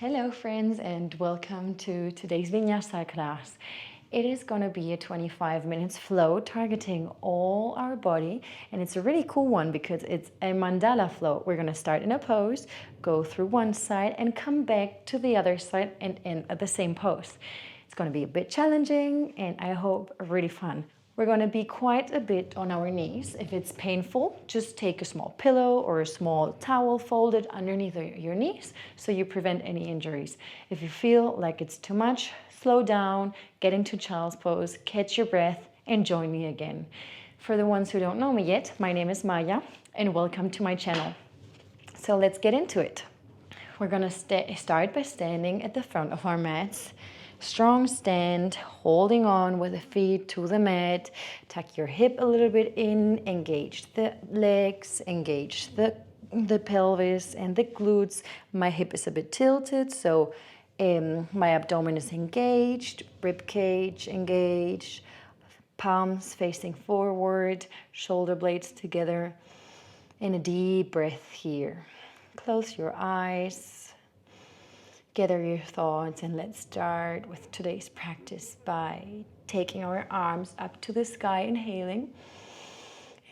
Hello friends and welcome to today's Vinyasa class. It is going to be a 25 minutes flow targeting all our body, and it's a really cool one because it's a mandala flow. We're going to start in a pose, go through one side and come back to the other side and end at the same pose. It's going to be a bit challenging and I hope really fun. We're going to be quite a bit on our knees. If it's painful, just take a small pillow or a small towel folded underneath your knees so you prevent any injuries. If you feel like it's too much, slow down, get into child's pose, catch your breath, and join me again. For the ones who don't know me yet, my name is Maya, and welcome to my channel. So let's get into it. We're going to start by standing at the front of our mats. Strong stand, holding on with the feet to the mat. Tuck your hip a little bit in, engage the legs, engage the pelvis and the glutes. My hip is a bit tilted, so my abdomen is engaged, rib cage engaged, palms facing forward, shoulder blades together. And a deep breath here. Close your eyes. Gather your thoughts and let's start with today's practice by taking our arms up to the sky, inhaling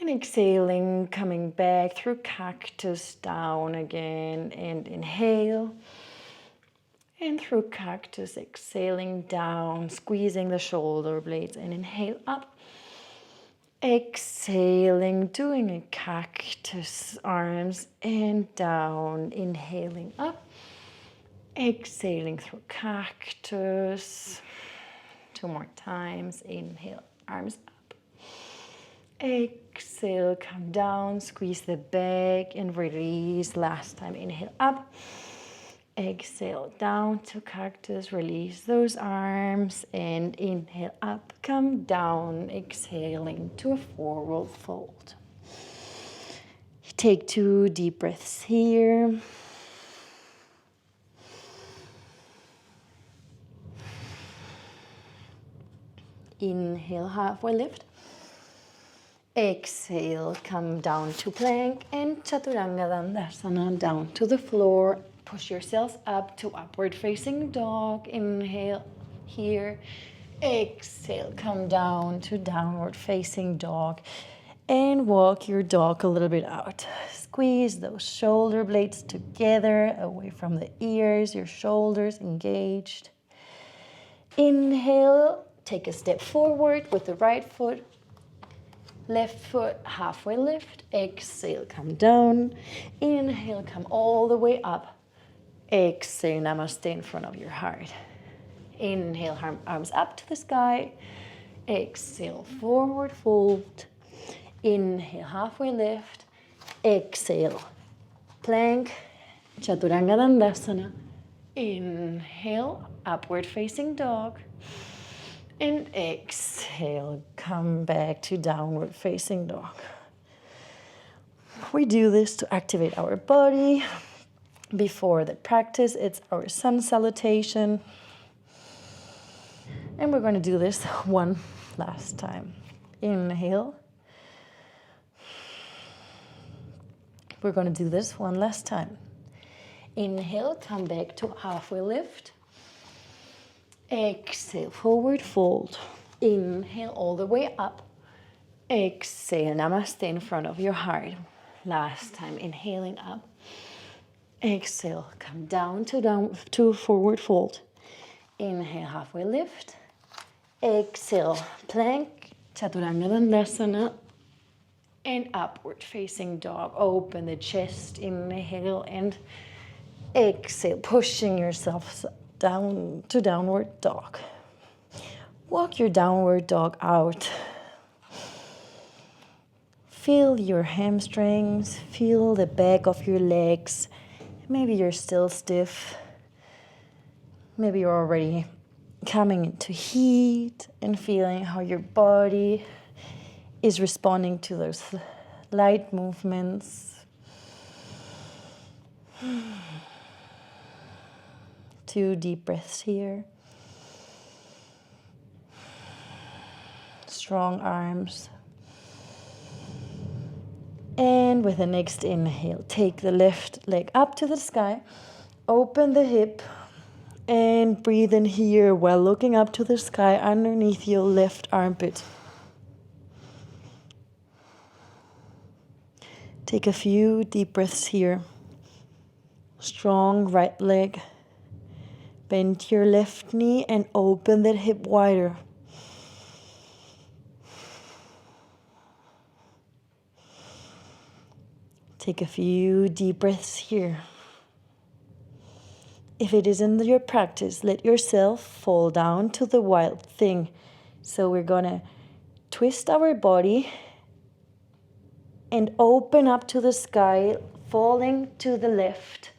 and exhaling, coming back through cactus down again, and inhale and through cactus, exhaling down, squeezing the shoulder blades and inhale up. Exhaling, doing a cactus, arms and down, inhaling up. Exhaling through cactus. 2 more times. Inhale, arms up. Exhale, come down, squeeze the back and release. Last time, inhale up. Exhale down to cactus, release those arms and inhale up, come down, exhaling to a forward fold. Take 2 deep breaths here. Inhale, halfway lift. Exhale, come down to plank and chaturanga dandasana, down to the floor. Push yourselves up to upward facing dog. Inhale here. Exhale, come down to downward facing dog and walk your dog a little bit out. Squeeze those shoulder blades together, away from the ears, your shoulders engaged. Inhale. Take a step forward with the right foot, left foot, halfway lift. Exhale, come down. Inhale, come all the way up. Exhale, namaste in front of your heart. Inhale, arms up to the sky. Exhale, forward fold. Inhale, halfway lift. Exhale, plank, chaturanga dandasana. Inhale, upward facing dog. And exhale, come back to downward facing dog. We do this to activate our body. Before the practice, it's our sun salutation. And we're going to do this one last time. Inhale. We're going to do this one last time. Inhale, come back to halfway lift. Exhale, forward fold. Inhale all the way up. Exhale, namaste in front of your heart. Last time, inhaling up. Exhale, come down to forward fold. Inhale, halfway lift. Exhale, plank, chaturanga dandasana. And upward facing dog. Open the chest, inhale and exhale, pushing yourself down to downward dog. Walk your downward dog out. Feel your hamstrings, feel the back of your legs. Maybe you're still stiff. Maybe you're already coming into heat and feeling how your body is responding to those light movements. 2 deep breaths here. Strong arms. And with the next inhale, take the left leg up to the sky. Open the hip, And breathe in here while looking up to the sky underneath your left armpit. Take a few deep breaths here. Strong right leg. Bend your left knee and open that hip wider. Take a few deep breaths here. If it is in your practice, let yourself fall down to the wild thing. So we're gonna twist our body and open up to the sky, falling to the left.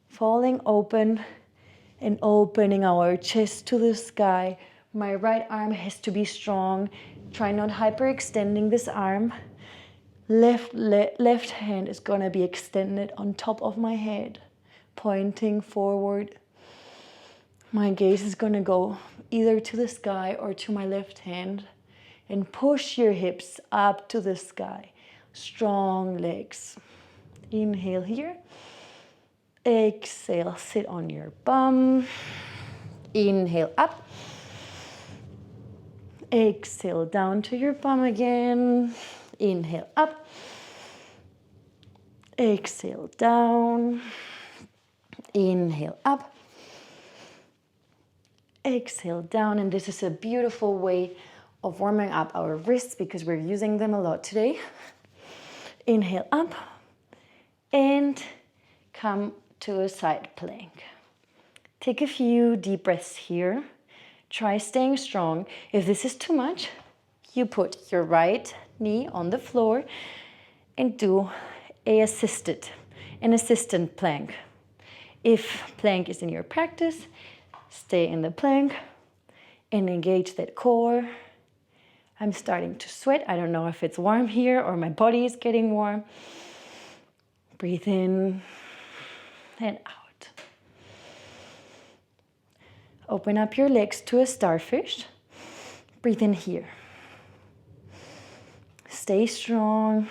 Falling open and opening our chest to the sky. My right arm has to be strong. Try not hyperextending this arm. Left hand is gonna be extended on top of my head, pointing forward. My gaze is gonna go either to the sky or to my left hand, and push your hips up to the sky. Strong legs. Inhale here. Exhale, sit on your bum. Inhale up. Exhale down to your bum again. Inhale up. Exhale down. Inhale up. Exhale down. And this is a beautiful way of warming up our wrists because we're using them a lot today. Inhale up. And come to a side plank. Take a few deep breaths here. Try staying strong. If this is too much, you put your right knee on the floor and do an assistant plank. If plank is in your practice, stay in the plank and engage that core. I'm starting to sweat. I don't know if it's warm here or my body is getting warm. Breathe in and out. Open up your legs to a starfish. Breathe in here. Stay strong.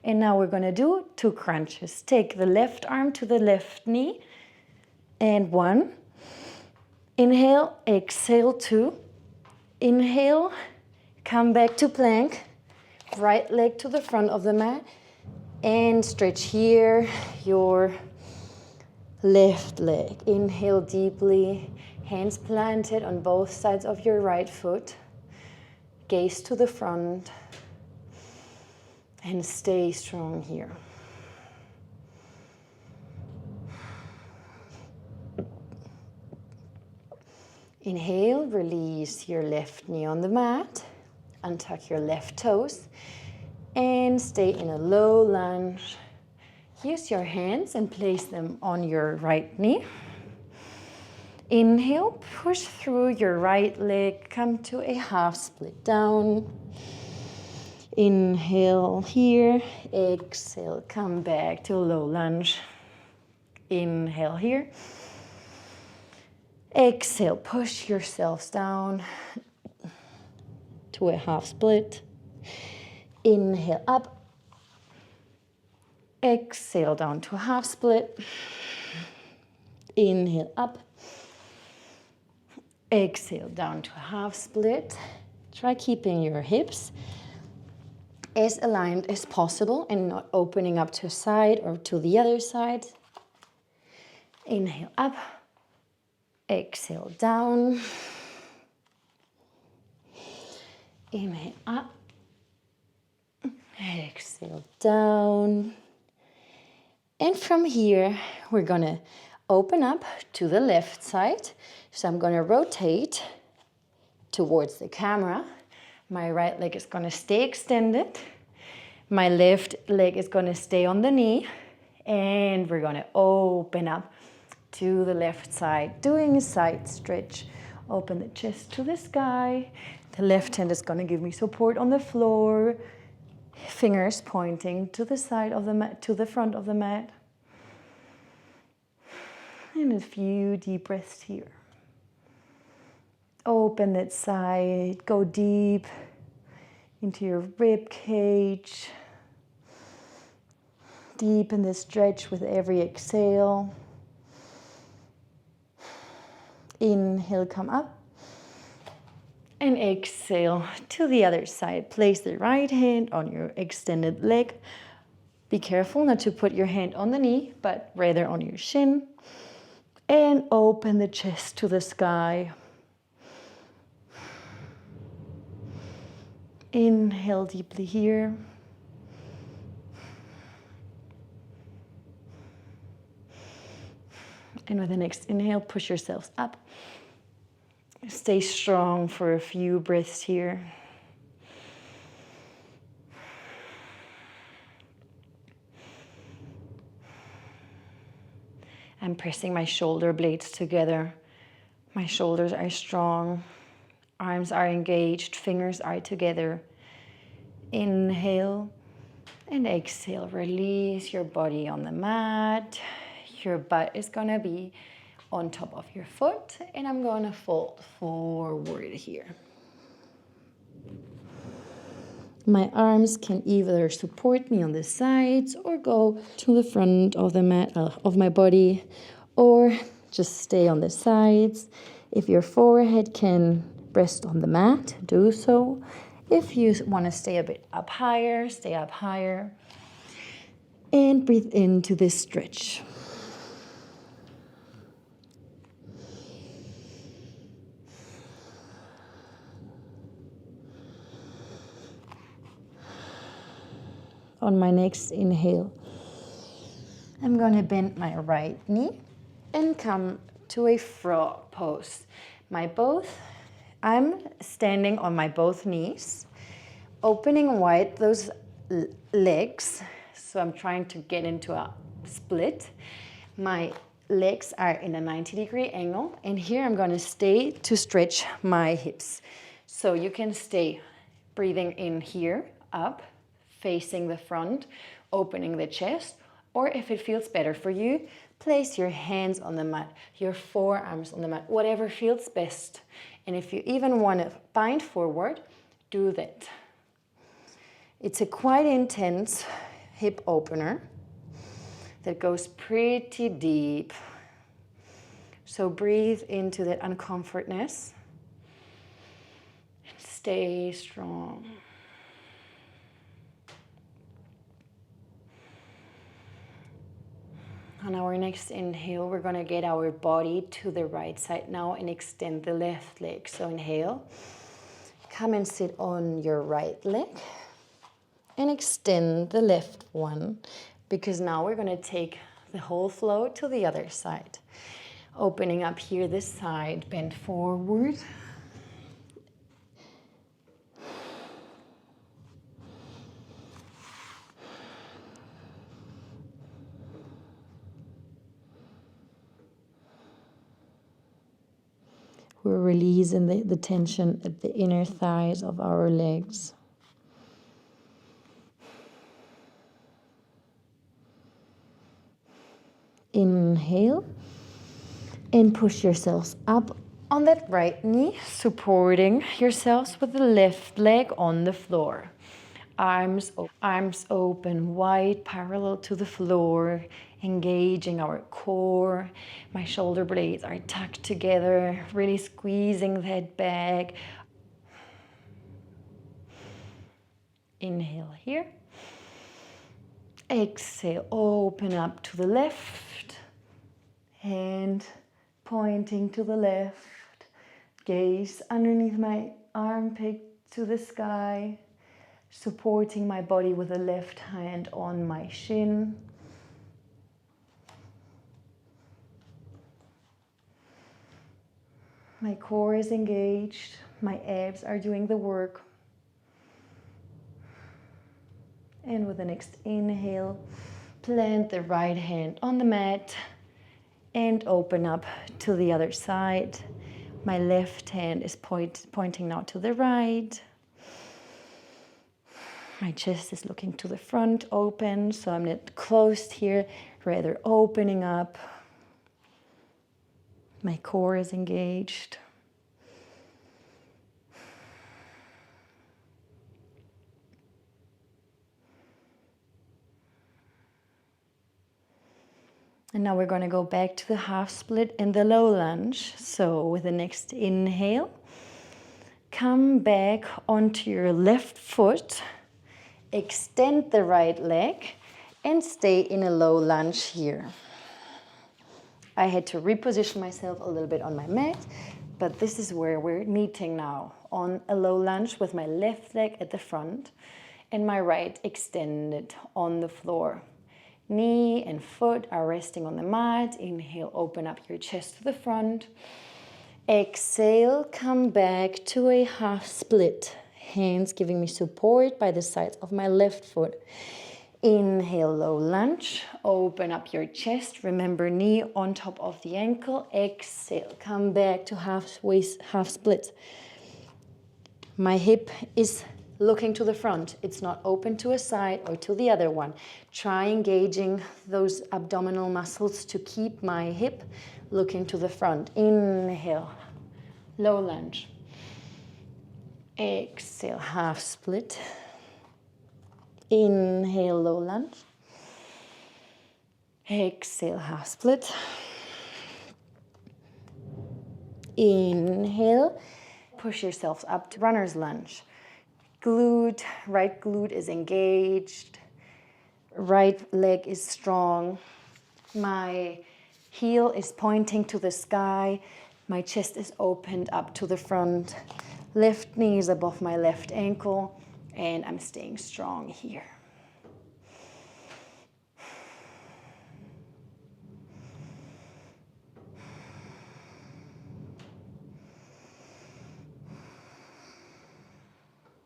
And now we're gonna do 2 crunches. Take the left arm to the left knee. And 1. Inhale, exhale 2. Inhale, come back to plank. Right leg to the front of the mat. And stretch here your left leg. Inhale deeply. Hands planted on both sides of your right foot. Gaze to the front. And stay strong here. Inhale, release your left knee on the mat. Untuck your left toes. And stay in a low lunge. Use your hands and place them on your right knee. Inhale, push through your right leg. Come to a half split down. Inhale here, exhale, come back to low lunge. Inhale here. Exhale, push yourselves down to a half split. Inhale up. Exhale down to a half split. Inhale up. Exhale down to a half split. Try keeping your hips as aligned as possible and not opening up to a side or to the other side. Inhale up, exhale down. Inhale up, exhale down. And from here, we're gonna open up to the left side. So I'm gonna rotate towards the camera. My right leg is gonna stay extended. My left leg is gonna stay on the knee. And we're gonna open up to the left side, doing a side stretch. Open the chest to the sky. The left hand is gonna give me support on the floor. Fingers pointing to the side of the mat, to the front of the mat. And a few deep breaths here. Open that side, go deep into your rib cage. Deepen the stretch with every exhale. Inhale, come up. And exhale to the other side. Place the right hand on your extended leg. Be careful not to put your hand on the knee, but rather on your shin. And open the chest to the sky. Inhale deeply here. And with the next inhale, push yourselves up. Stay strong for a few breaths here. I'm pressing my shoulder blades together. My shoulders are strong. Arms are engaged. Fingers are together. Inhale and exhale. Release your body on the mat. Your butt is going to be on top of your foot. And I'm going to fold forward here. My arms can either support me on the sides or go to the front of the mat, of my body, or just stay on the sides. If your forehead can rest on the mat, do so. If you want to stay a bit up higher, stay up higher. And breathe into this stretch. On my next inhale, I'm going to bend my right knee and come to a frog pose. I'm standing on my both knees, opening wide those legs. So I'm trying to get into a split. My legs are in a 90-degree angle, and here I'm going to stay to stretch my hips. So you can stay breathing in here, up, facing the front, opening the chest, or if it feels better for you, place your hands on the mat, your forearms on the mat, whatever feels best. And if you even want to bind forward, do that. It's a quite intense hip opener that goes pretty deep. So breathe into that uncomfortness. Stay strong. On our next inhale, we're going to get our body to the right side now and extend the left leg. So inhale, come and sit on your right leg and extend the left one, because now we're going to take the whole flow to the other side. Opening up here this side, bend forward. We're releasing the tension at the inner thighs of our legs. Inhale and push yourselves up on that right knee, supporting yourselves with the left leg on the floor. Arms open, wide, parallel to the floor, engaging our core. My shoulder blades are tucked together, really squeezing that back. Inhale here. Exhale, open up to the left. Hand pointing to the left. Gaze underneath my armpit to the sky. Supporting my body with the left hand on my shin. My core is engaged. My abs are doing the work. And with the next inhale, plant the right hand on the mat and open up to the other side. My left hand is pointing now to the right. My chest is looking to the front, open, so I'm not closed here, rather opening up. My core is engaged. And now we're going to go back to the half split in the low lunge. So with the next inhale, come back onto your left foot, extend the right leg, and stay in a low lunge here. I had to reposition myself a little bit on my mat, but this is where we're meeting now, on a low lunge with my left leg at the front and my right extended on the floor. Knee and foot are resting on the mat. Inhale, open up your chest to the front. Exhale, come back to a half split. Hands giving me support by the sides of my left foot. Inhale, low lunge. Open up your chest. Remember, knee on top of the ankle. Exhale, come back to half split. My hip is looking to the front. It's not open to a side or to the other one. Try engaging those abdominal muscles to keep my hip looking to the front. Inhale, low lunge. Exhale, half split. Inhale, low lunge. Exhale, half split. Inhale, push yourselves up to runner's lunge. Glute, right glute is engaged. Right leg is strong. My heel is pointing to the sky. My chest is opened up to the front. Left knee is above my left ankle, and I'm staying strong here.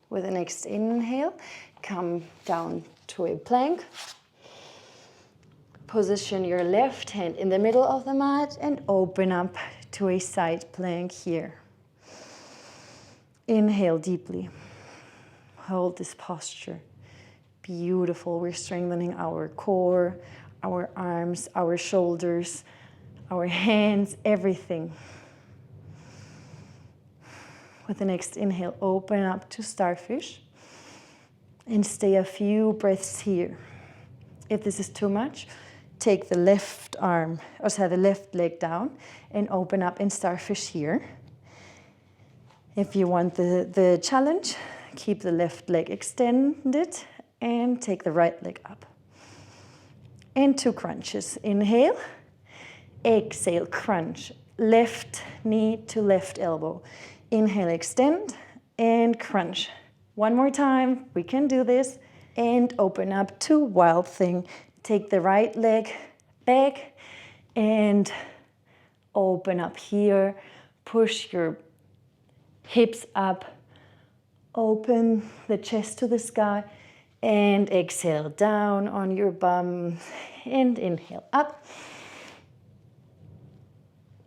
With the next inhale, come down to a plank. Position your left hand in the middle of the mat and open up to a side plank here. Inhale deeply. Hold this posture. Beautiful. We're strengthening our core, our arms, our shoulders, our hands, everything. With the next inhale, open up to starfish and stay a few breaths here. If this is too much, take the left the left leg down and open up in starfish here. If you want the challenge, keep the left leg extended and take the right leg up. And 2 crunches. Inhale, exhale, crunch. Left knee to left elbow. Inhale, extend, and crunch. One more time, we can do this. And open up to wild thing. Take the right leg back and open up here. Push your hips up. Open the chest to the sky. And exhale down on your bum. And inhale up.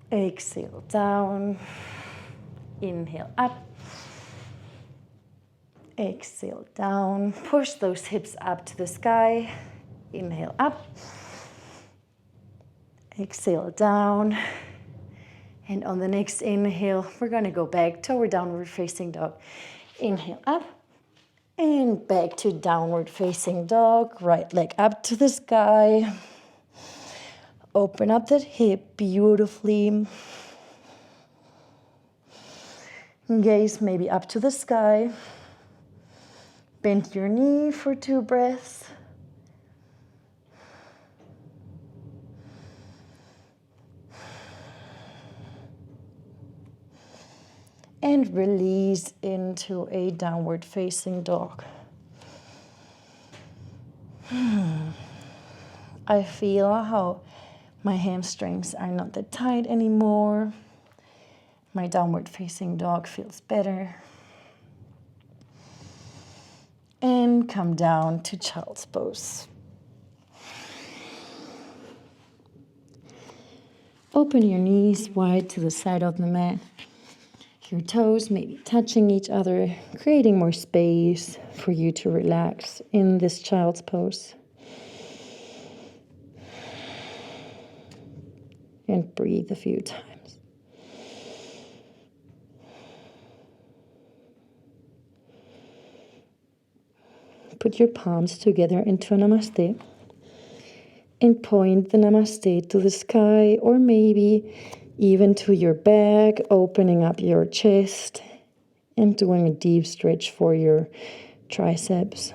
Exhale down. Inhale up. Exhale down. Push those hips up to the sky. Inhale up. Exhale down. And on the next inhale, we're going to go back to our downward facing dog. Inhale up. And back to downward facing dog. Right leg up to the sky. Open up that hip beautifully. Gaze maybe up to the sky. Bend your knee for 2 breaths. And release into a downward facing dog. I feel how my hamstrings are not that tight anymore. My downward facing dog feels better. And come down to child's pose. Open your knees wide to the side of the mat. Your toes maybe touching each other, creating more space for you to relax in this child's pose. And breathe a few times. Put your palms together into Namaste. and point the namaste to the sky, or maybe even to your back, opening up your chest and doing a deep stretch for your triceps.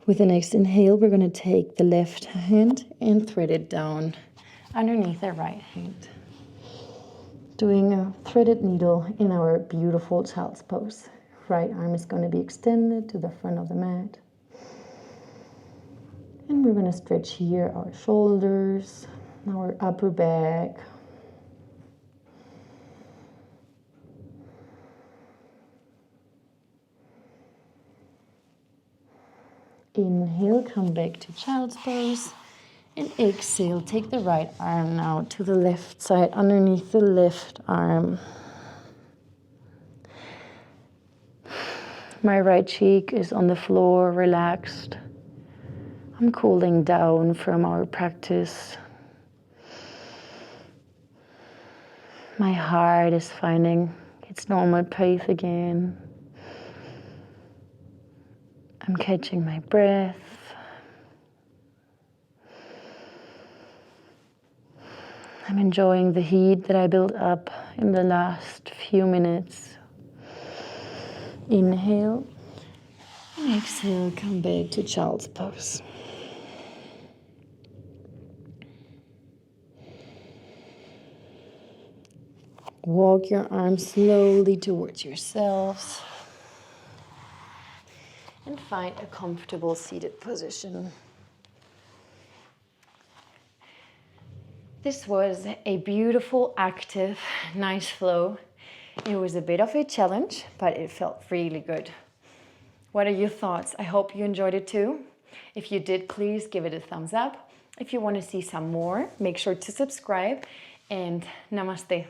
With the next inhale, we're going to take the left hand and thread it down underneath the right hand, doing a threaded needle in our beautiful child's pose. Right arm is going to be extended to the front of the mat. And we're going to stretch here our shoulders, our upper back. Inhale, come back to child's pose. And exhale, take the right arm now to the left side, underneath the left arm. My right cheek is on the floor, relaxed. I'm cooling down from our practice. My heart is finding its normal pace again. I'm catching my breath. I'm enjoying the heat that I built up in the last few minutes. Inhale. And exhale, come back to child's pose. Walk your arms slowly towards yourselves. And find a comfortable seated position. This was a beautiful, active, nice flow. It was a bit of a challenge, but it felt really good. What are your thoughts? I hope you enjoyed it too. If you did, please give it a thumbs up. If you want to see some more, make sure to subscribe, and namaste.